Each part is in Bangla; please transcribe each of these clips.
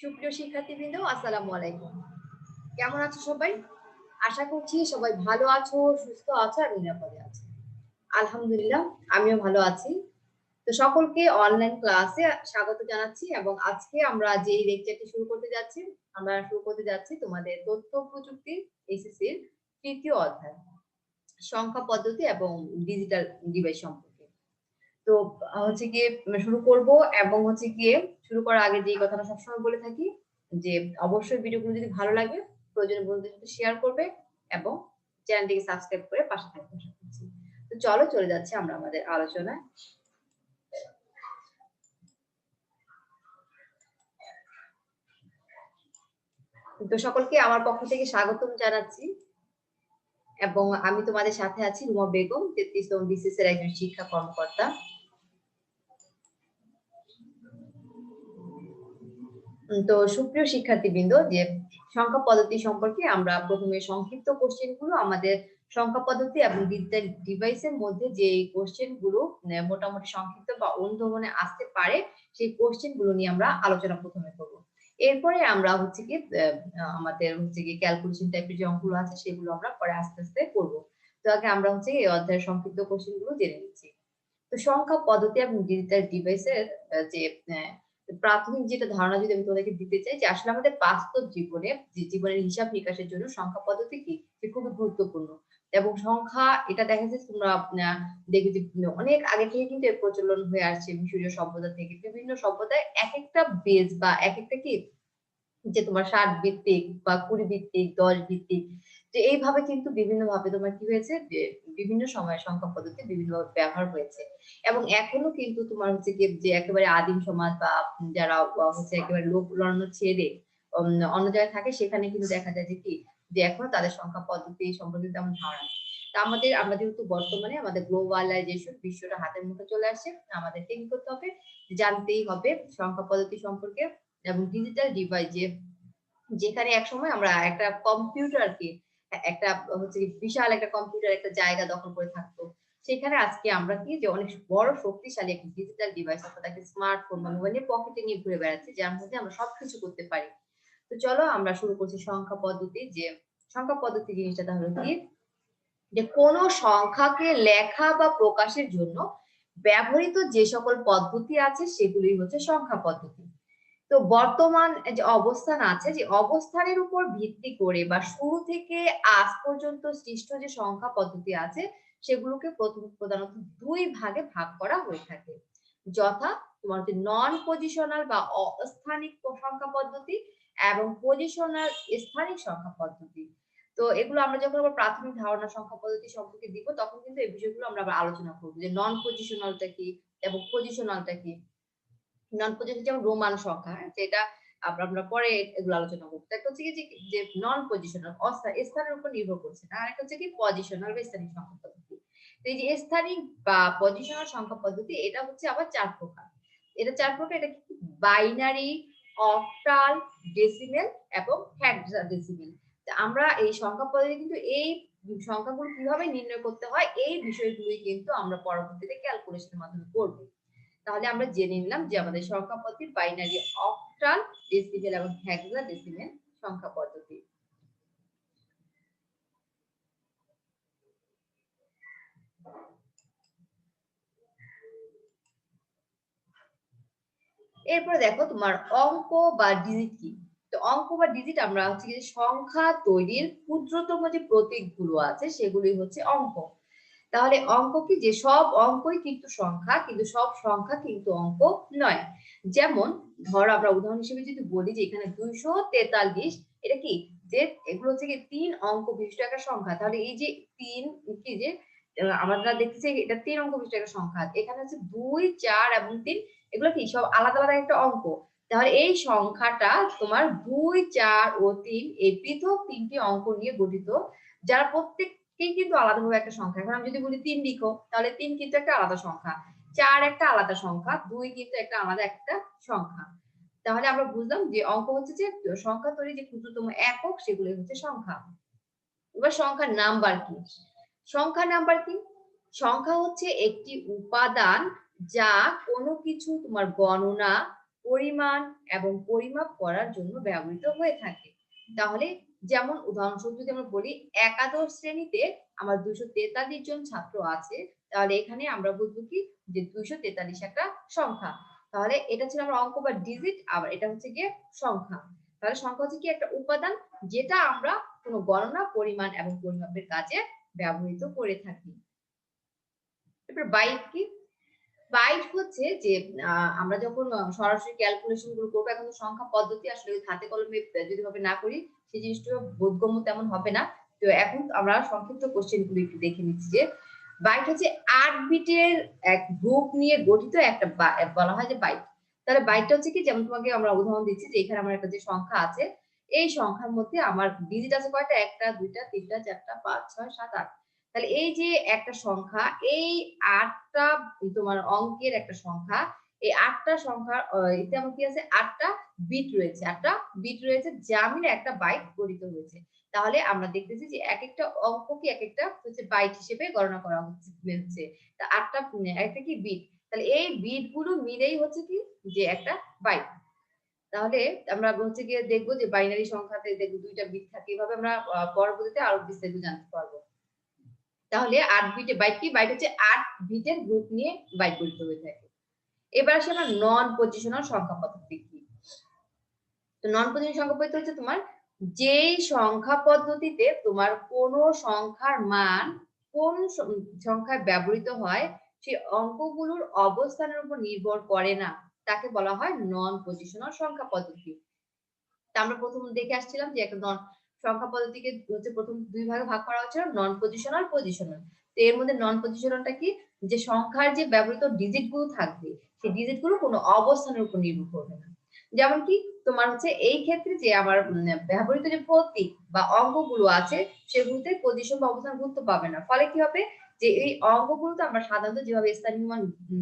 সুপ্রিয় শিক্ষার্থীবৃন্দ, আসসালামু আলাইকুম। কেমন আছো সবাই? আশা করছি সবাই ভালো আছো, সুস্থ আছো আর নিরাপদে আছো। আলহামদুলিল্লাহ, আমিও ভালো আছি। তো সকলকে অনলাইন ক্লাসে স্বাগত জানাচ্ছি এবং আজকে আমরা যেই লেকচারটি শুরু করতে যাচ্ছি তোমাদের তথ্য প্রযুক্তি এইচএসসির ৩য় অধ্যায়, সংখ্যা পদ্ধতি এবং ডিজিটাল ডিভাইস সম্পর্কে। তো হচ্ছে গিয়ে শুরু করব এবং হচ্ছে গিয়ে শুরু করার আগে যে কথাটা সবসময় বলে থাকি যে অবশ্যই ভিডিওগুলো যদি ভালো লাগে প্রয়োজনীয় বন্ধুদের সাথে শেয়ার করবে এবং চ্যানেলটিকে সাবস্ক্রাইব করে পাশে থাকবে। আশা করছি। তো চলো চলে যাচ্ছে আমরা আমাদের আলোচনায়। তো সকলকে আমার পক্ষ থেকে স্বাগতম জানাচ্ছি এবং আমি তোমাদের সাথে আছি রুমা বেগম, ৩৩তম বিসিএস এর একজন শিক্ষা কর্মকর্তা। তো সুপ্রিয় শিক্ষার্থীবৃন্দ, যে সংখ্যা পদ্ধতি সম্পর্কে আমরা প্রথমে সংক্ষিপ্ত কোশ্চেনগুলো আমাদের সংখ্যা পদ্ধতি এবং ডিজিটাল ডিভাইসের মধ্যে যে কোশ্চেনগুলো মোটামুটি সংক্ষিপ্ত বা অনুধাবনে আসতে পারে সেই কোশ্চেনগুলো নিয়ে আমরা আলোচনা প্রথমে করব। এরপরে আমরা হচ্ছে কি আমাদের হচ্ছে কি ক্যালকুলেশন টাইপের যে অঙ্কগুলো আছে সেগুলো আমরা পরে আস্তে আস্তে করব। তো আগে আমরা হচ্ছে এই অধ্যায়ের সংক্ষিপ্ত কোশ্চেনগুলো জেনে নিচ্ছি। তো সংখ্যা পদ্ধতি এবং ডিজিটাল ডিভাইসের যে প্রাথমিক যেটা ধারণা যদি আমি তোমাদেরকে দিতে চাই যে আসলে আমাদের বাস্তব জীবনে যে জীবনের হিসাব নিকাশের জন্য সংখ্যা পদ্ধতি কি যে খুবই গুরুত্বপূর্ণ এবং সংখ্যা এটা দেখা যাচ্ছে তোমরা দেখবে যে অনেক আগে থেকে কিন্তু এর প্রচলন হয়ে আসছে মিশরীয় সভ্যতা থেকে বিভিন্ন সভ্যতায় এক একটা বেজ বা এক একটা কি যে তোমার ৬০ ভিত্তিক বা ২০ ভিত্তিক ১০ ভিত্তিক যে এইভাবে কিন্তু বিভিন্নভাবে তোমার কি হয়েছে যে বিভিন্ন সময়ে সংখ্যা পদ্ধতি বিভিন্নভাবে ব্যবহার হয়েছে এবং এখনো কিন্তু তোমার হচ্ছে কি যে একেবারে আদিম সমাজ বা যারা হচ্ছে একেবারে লোক লড়ানো ছেড়ে অন্য জায়গায় থাকে সেখানে কিন্তু দেখা যায় যে কি যে এখনো তাদের সংখ্যা পদ্ধতি সম্পর্কে তেমন ধারণা নেই। তা আমরা যেহেতু বর্তমানে আমাদের গ্লোবালাইজেশন বিশ্বটা হাতের মুঠে চলে আসছে, আমাদেরকে কি করতে হবে, জানতেই হবে সংখ্যা পদ্ধতি সম্পর্কে এবং ডিজিটাল ডিভাইস যেখানে একসময় আমরা একটা কম্পিউটারকে একটা হচ্ছে বিশাল একটা কম্পিউটার একটা জায়গা দখল করে থাকতো, সেখানে আজকে আমরা কি যে অনেক বড় শক্তিশালী একটা ডিজিটাল ডিভাইস অর্থাৎ একটা স্মার্টফোন বা মোবাইলের পকেটে নিয়ে ঘুরে বেড়াচ্ছি যার মধ্যে আমরা সবকিছু করতে পারি। তো চলো আমরা শুরু করছি সংখ্যা পদ্ধতি। যে সংখ্যা পদ্ধতি জিনিসটা তাহলে কি যে কোন সংখ্যাকে লেখা বা প্রকাশের জন্য ব্যবহৃত যে সকল পদ্ধতি আছে সেগুলি হচ্ছে সংখ্যা পদ্ধতি। তো বর্তমান যে অবস্থান আছে যে অবস্থানের উপর ভিত্তি করে বা শুরু থেকে আজ পর্যন্ত সৃষ্ট যে সংখ্যা পদ্ধতি আছে সেগুলোকে প্রধানত দুই ভাগে ভাগ করা হয়ে থাকে, যথা তোমার হচ্ছে নন পজিশনাল বা অস্থানিক সংখ্যা পদ্ধতি এবং পজিশনাল স্থানিক সংখ্যা পদ্ধতি। তো এগুলো আমরা যখন আবার প্রাথমিক ধারণা সংখ্যা পদ্ধতি সম্পর্কে দিব তখন কিন্তু এই বিষয়গুলো আমরা আবার আলোচনা করব যে নন পজিশনালটা কি এবং পজিশনালটা কি। নন পজিশনাল যেমন রোমান সংখ্যা, যেটা আমরা পরে এগুলো আলোচনা করব। একটা হচ্ছে কি যে নন পজিশনাল স্থানের উপর নির্ভর করছে না, আরেকটা হচ্ছে কি পজিশনাল বা স্থানিক সংখ্যা পদ্ধতি। তো এই যে স্থানিক বা পজিশনাল সংখ্যা পদ্ধতি এটা হচ্ছে আবার ৪ প্রকার। এটা ৪ প্রকার। এটা কি বাইনারি, অক্টাল, ডেসিমেল এবং হেক্সাডেসিমেল। আমরা এই সংখ্যা পদ্ধতি কিন্তু এই সংখ্যাগুলো কিভাবে নির্ণয় করতে হয় এই বিষয়গুলোই কিন্তু আমরা পরবর্তীতে ক্যালকুলেশনের মাধ্যমে করব। তাহলে আমরা জেনে নিলাম যে আমাদের সংখ্যা পদ্ধতি বাইনারি, অক্টাল, ডেসিমেল এবং হেক্সাডেসিমেল সংখ্যা পদ্ধতি। এরপরে দেখো তোমার অঙ্ক বা ডিজিট কি। তো অঙ্ক বা ডিজিট আমরা হচ্ছে যে সংখ্যা তৈরির ক্ষুদ্রতম যে প্রতীকগুলো আছে সেগুলি হচ্ছে অঙ্ক। তাহলে অঙ্ক কি যে সব অঙ্কই কিন্তু সংখ্যা, কিন্তু সব সংখ্যা কিন্তু অঙ্ক নয়। যেমন ধরো আমরা উদাহরণ হিসেবে যদি বলি যে এখানে 243, এটা কি যে এগুলো হচ্ছে কি 3 অঙ্ক বিশিষ্ট একটা সংখ্যা। তাহলে এই যে 3 কি যে আমরা দেখতেছি এটা 3 অঙ্ক বিশিষ্ট একটা সংখ্যা। এখানে হচ্ছে 2, 4 এবং 3 এগুলো কি সব আলাদা আলাদা একটা অঙ্ক। তাহলে এই সংখ্যাটা তোমার 2, 4 ও 3 এই পৃথক 3টি অঙ্ক নিয়ে গঠিত, যারা প্রত্যেককেই কিন্তু আলাদাভাবে একটা সংখ্যা। এখন আমি যদি বলি 3 লিখো তাহলে 3 কিন্তু একটা আলাদা সংখ্যা, 4 একটা আলাদা সংখ্যা, 2 কিন্তু একটা আলাদা একটা সংখ্যা। তাহলে আমরা বুঝলাম যে অঙ্ক হচ্ছে যে সংখ্যা তৈরির যে ক্ষুদ্রতম একক সেগুলো হচ্ছে সংখ্যা। এবার সংখ্যার নাম্বার কি? সংখ্যা নাম্বার কি? সংখ্যা হচ্ছে একটি উপাদান যা কোনো কিছু তোমার গণনা পরিমাণ এবং পরিমাপ করার জন্য ব্যবহৃত হয়ে থাকে। তাহলে যেমন উদাহরণস্বরূপ যদি আমরা বলি একাদশ শ্রেণীতে আমার 243 জন ছাত্র আছে, তাহলে এখানে আমরা বুঝবো কি যে 243 একটা সংখ্যা। তাহলে এটা ছিল আমার অঙ্ক বা ডিজিট, আবার এটা হচ্ছে গিয়ে সংখ্যা। তাহলে সংখ্যা হচ্ছে কি একটা উপাদান যেটা আমরা কোনো গণনা, পরিমাণ এবং পরিমাপের কাজে ব্যবহৃত করে থাকি। এরপর বাইট কি? বাইট হচ্ছে যে আমরা যখন সরাসরি ক্যালকুলেশন গুলো করবো, এখন তো সংখ্যা পদ্ধতি আসলে হাতে কলমে যদি ভাবে না করি সেই জিনিসটা বোধগম্য তেমন হবে না। তো এখন আমরা সংক্ষিপ্ত কোশ্চেন গুলো একটু দেখে নিচ্ছি যে বাইট হচ্ছে 8 বিটের এক গ্রুপ নিয়ে গঠিত একটা বলা হয় যে বাইট। তাহলে বাইটটা হচ্ছে কি, যেমন তোমাকে আমরা উদাহরণ দিচ্ছি যে এখানে আমার একটা যে সংখ্যা আছে, এই সংখ্যার মধ্যে আমার ডিজিট আছে কয়টা, 1টা 2টা 3টা 4টা 5 6 7 8। তাহলে এই যে একটা সংখ্যা, এই 8টা তোমার অঙ্কের একটা সংখ্যা, এই 8টা সংখ্যা এতে আমার কি আছে, 8টা বিট রয়েছে, 8টা বিট রয়েছে যা মিলে একটা বাইট গঠিত হয়েছে। তাহলে আমরা দেখতেছি যে এক একটা অঙ্ককে এক একটা হচ্ছে বাইট হিসেবে গণনা করা হচ্ছে। তা 8টা একটা কি বিট, তাহলে এই বিট গুলো মিলেই হচ্ছে কি যে একটা বাইট। তাহলে আমরা হচ্ছে গিয়ে দেখবো যে বাইনারি সংখ্যাতে দেখবো 2টা বিট থাকে, এভাবে আমরা পরবর্তীতে আরো বিস্তারিত জানতে পারবো। তাহলে 8 বিটে বাইট কি, বাইট হচ্ছে 8 বিটের গ্রুপ নিয়ে বাইট গঠিত হয়ে থাকে। এবার আসে আমরা নন পজিশনাল সংখ্যা পদ্ধতি কি। তো নন পজিশনাল সংখ্যা পদ্ধতি হচ্ছে তোমার যেই সংখ্যা পদ্ধতিতে তোমার কোন সংখ্যার মান কোন সংখ্যায় ব্যবহৃত হয় সেই অঙ্কগুলোর অবস্থানের উপর নির্ভর করে না, তাকে বলা হয় নন পজিশনাল সংখ্যা পদ্ধতি। তা আমরা প্রথম দেখে আসছিলাম যে একটা সংখ্যা পদ্ধতিকে হচ্ছে প্রথম দুই ভাগে ভাগ করা হচ্ছে, নন পজিশনাল, পজিশনাল। তো এর মধ্যে নন পজিশনালটা কি, যে সংখ্যার যে ব্যবহৃত ডিজিট গুলো থাকবে সেই ডিজিট গুলো কোনো অবস্থানের উপর নির্ভর করবে না। যেমন কি তোমার হচ্ছে এই ক্ষেত্রে যে আমার ব্যবহৃত যে প্রতীক বা অঙ্কগুলো আছে সেগুলোতে পজিশন বা অবস্থান গুরুত্ব পাবে না। ফলে কি হবে, যে এই অঙ্কগুলোতে আমরা সাধারণত যেভাবে স্থানীয় মান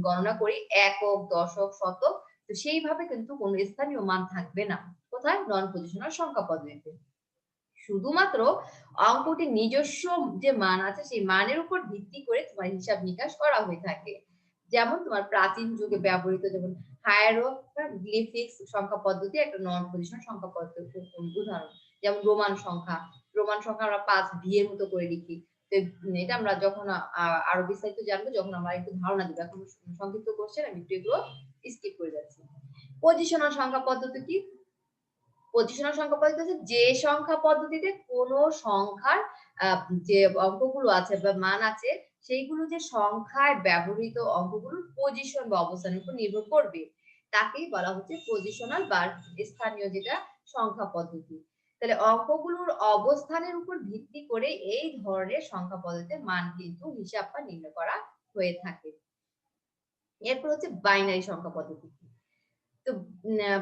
গণনা করি, একক, দশক, শতক, তো সেইভাবে কিন্তু কোনো স্থানীয় মান থাকবে না। কোথায়? নন পজিশনাল সংখ্যা পদ্ধতিতে। শুধুমাত্র অঙ্কটির নিজস্ব যে মান আছে সেই মানের উপর ভিত্তি করে তোমার হিসাব নিকাশ করা হয়ে থাকে। যেমন তোমার প্রাচীন যুগে ব্যবহৃত যেমন হায়ারোগ্লিফিক্স সংখ্যা পদ্ধতি একটা নন পজিশনাল সংখ্যা পদ্ধতির উদাহরণ। যেমন রোমান সংখ্যা, রোমান সংখ্যা আমরা 5 ভি এর মতো করে লিখি। তো এটা আমরা যখন আরো বিস্তারিত জানবো, যখন আমরা একটু ধারণা দেবো, এখন সংক্ষিপ্ত কোশ্চেন আমি একটু এগুলো স্কিপ করে যাচ্ছি। পজিশনাল সংখ্যা পদ্ধতি কি? পজিশনাল সংখ্যা পদ্ধতি হচ্ছে যে সংখ্যা পদ্ধতিতে কোন সংখ্যার যে অঙ্কগুলো আছে বা মান আছে সেইগুলো যে সংখ্যায় ব্যবহৃত অঙ্কগুলোর পজিশন বা অবস্থানের উপর নির্ভর করবে, তাকেই বলা হচ্ছে পজিশনাল বা স্থানীয় যেটা সংখ্যা পদ্ধতি। তাহলে অঙ্কগুলোর অবস্থানের উপর ভিত্তি করে এই ধরনের সংখ্যা পদ্ধতিতে মান কিন্তু হিসাব বা নির্ণয় করা হয়ে থাকে। এরপর হচ্ছে বাইনারি সংখ্যা পদ্ধতি। তো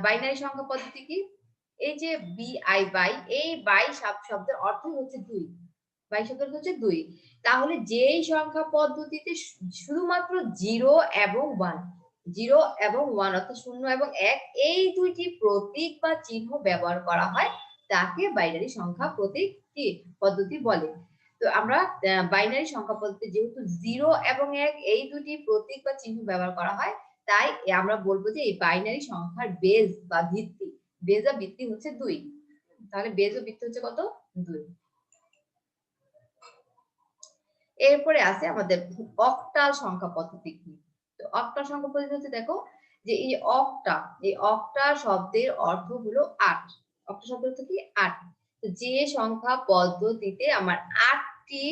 বাইনারি সংখ্যা পদ্ধতি কি? এই যে বিআই বাই, এই বাই শব্দের অর্থ হচ্ছে দুই। বাই শব্দের হচ্ছে দুই। তাহলে যেই সংখ্যা পদ্ধতিতে শুধুমাত্র 0 এবং 1, 0 এবং 1 অর্থাৎ 0 এবং 1 এই দুইটি প্রতীক বা চিহ্ন ব্যবহার করা হয় তাকে বাইনারি সংখ্যা প্রতীক কি পদ্ধতি বলে। তো আমরা বাইনারি সংখ্যা পদ্ধতি যেহেতু 0 এবং 1 এই দুটি প্রতীক বা চিহ্ন ব্যবহার করা হয়, তাই আমরা বলবো যে এই বাইনারি সংখ্যার বেজ বা ভিত্তি, বেজ বা ভিত্তি হচ্ছে 2। তাহলে বেজ ও ভিত্তি হচ্ছে কত? 2। এরপরে আছে আমাদের অক্টাল সংখ্যা পদ্ধতি কি। তো অক্টাল সংখ্যা পদ্ধতি হচ্ছে, দেখো যে এই অক্টা শব্দের অর্থ হলো 8। অক্টা শব্দ অর্থ কি? 8। তো যে সংখ্যা পদ্ধতিতে আমার 8টি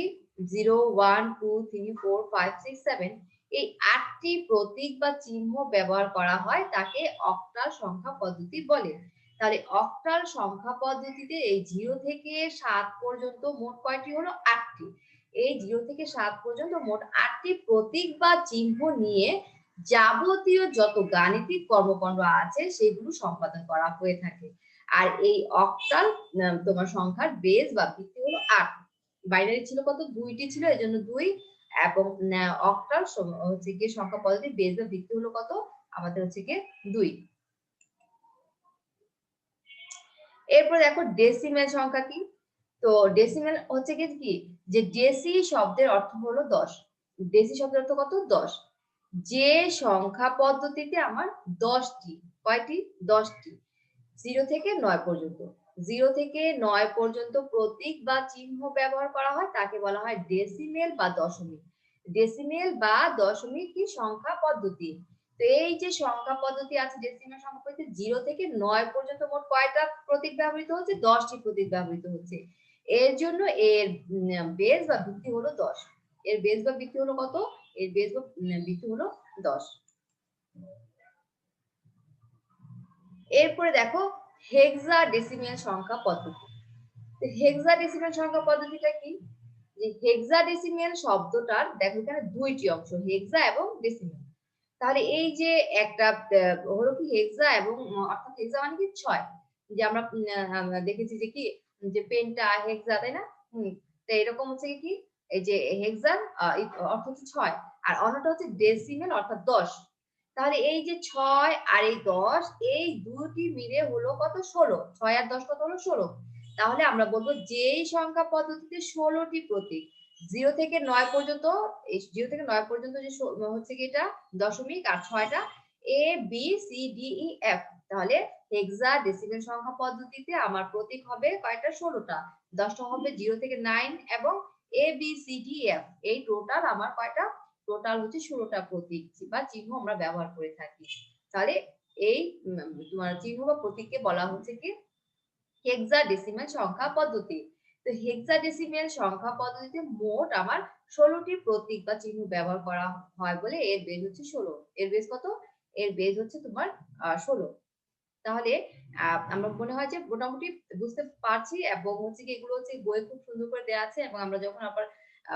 0 1 2 3 4 5 6 7 এই 8টি প্রতীক বা চিহ্ন ব্যবহার করা হয় তাকে অক্টাল সংখ্যা পদ্ধতি বলে। তাহলে অক্টাল সংখ্যা পদ্ধতিতে এই 0 থেকে 7 পর্যন্ত মোট কয়টি হলো? 8টি। এই 0 থেকে 7 পর্যন্ত মোট 8টি প্রতীক বা চিহ্ন নিয়ে যাবতীয় যত গাণিতিক কর্মকাণ্ড আছে সেগুলো সম্পাদন করা হয়ে থাকে। আর এই অক্টাল তোমার সংখ্যার বেজ বা ভিত্তি হলো 8। বাইনারি ছিল কত? 2টি ছিল, এজন্য 2। এবং অক্টাল হচ্ছে কি সংখ্যা পদ্ধতি বেজ বা ভিত্তি হলো কত? আমাদের হচ্ছে কি 2। এরপর দেখো ডেসিমেল সংখ্যা কি। তো ডেসিমেল হচ্ছে কি যে ডেসি শব্দের অর্থ হলো 10। ডেসি শব্দের অর্থ কত? 10। যে সংখ্যা পদ্ধতিতে আমার 10টি, কয়টি? 10টি 0 থেকে 9 পর্যন্ত। 0 থেকে 9 পর্যন্ত প্রতীক বা চিহ্ন ব্যবহার করা হয় তাকে বলা হয় ডেসিমেল বা দশমিক। ডেসিমেল বা দশমিক কি সংখ্যা পদ্ধতি। তো এই যে সংখ্যা পদ্ধতি আছে ডেসিমেল সংখ্যা পদ্ধতি 0 থেকে 9 পর্যন্ত মোট কয়টা প্রতীক ব্যবহৃত হচ্ছে? 10টি প্রতীক ব্যবহৃত হচ্ছে। এর জন্য এর বেস বা ভিত্তি হলো 10। এর বেস বা ভিত্তি হলো কত? এর বেস বা ভিত্তি হলো 10। এরপরে দেখো হেক্সাডেসিমেল সংখ্যা পদ্ধতি। হেক্সাডেসিমেল সংখ্যা পদ্ধতিটা কি? যে হেক্সাডেসিমেল শব্দটার দেখো এখানে দুইটি অংশ, হেক্সা এবং ডেসিমেল। তাহলে এই যে একটা হলো কি হেক্সা এবং অর্থাৎ হেক্সা মানে কি 6, যে আমরা দেখেছি যে কি যে পেন্টা হেক্সা, তাই না? তো এরকম হচ্ছে কি এই যে হেক্সা অর্থ হচ্ছে 6, আর অন্যটা হচ্ছে ডেসিমেল অর্থাৎ 10। তাহলে এই যে 6 আর এই 10 এই দুটি মিলে হলো কত? 16। 6 আর 10 কত হলো? 16। তাহলে আমরা বলবো যেই সংখ্যা পদ্ধতিতে 16টি প্রতীক 0 থেকে 9 পর্যন্ত, এই 0 থেকে 9 পর্যন্ত যে হচ্ছে কি এটা দশমিক, আর 6টা A B C D E F. তাহলে হেক্সাডেসিমেল সংখ্যা পদ্ধতিতে আমার প্রতীক হবে কয়টা? 16টা। 10টা হবে 0 থেকে 9 এবং এ বি সি ডি এফ, এই টোটাল আমার কয়টা? টোটাল হচ্ছে 16টা প্রতীক বা চিহ্ন আমরা ব্যবহার করে থাকি। তাহলে এই তোমার চিহ্ন বা প্রতীককে বলা হচ্ছে কি হেক্সাডেসিমেল সংখ্যা পদ্ধতি। তো হেক্সাডেসিমেল সংখ্যা পদ্ধতিতে মোট আমার 16টি প্রতীক বা চিহ্ন ব্যবহার করা হয় বলে এর বেজ হচ্ছে 16। এর বেজ কত? এর বেজ হচ্ছে তোমার 16। তাহলে আমার মনে হয় যে মোটামুটি বুঝতে পারছি, এবং হচ্ছে কি এগুলো হচ্ছে বইয়ে খুব সুন্দর করে দেওয়া আছে, এবং আমরা যখন আবার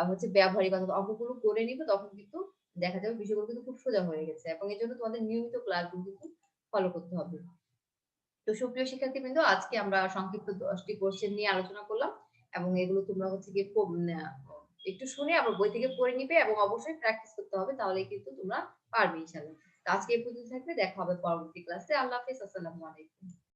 হচ্ছে ব্যবহারিক অথবা অঙ্কগুলো করে নিব তখন কিন্তু দেখা যাবে বিষয়গুলো কিন্তু খুব সোজা হয়ে গেছে, এবং এর জন্য তোমাদের নিয়মিত ক্লাসগুলো কিন্তু ফলো করতে হবে। তো সুপ্রিয় শিক্ষার্থীবৃন্দ, আজকে আমরা সংক্ষিপ্ত 10টি কোশ্চেন নিয়ে আলোচনা করলাম, এবং এগুলো তোমরা হচ্ছে গিয়ে একটু শুনে আবার বই থেকে পড়ে নিবে, এবং অবশ্যই প্র্যাকটিস করতে হবে, তাহলে কিন্তু তোমরা পারবে ইনশাআল্লাহ। তো আজকে এই পর্যন্ত থাকবে, দেখা হবে পরবর্তী ক্লাসে। আল্লাহ হাফেজ, আসসালামু আলাইকুম।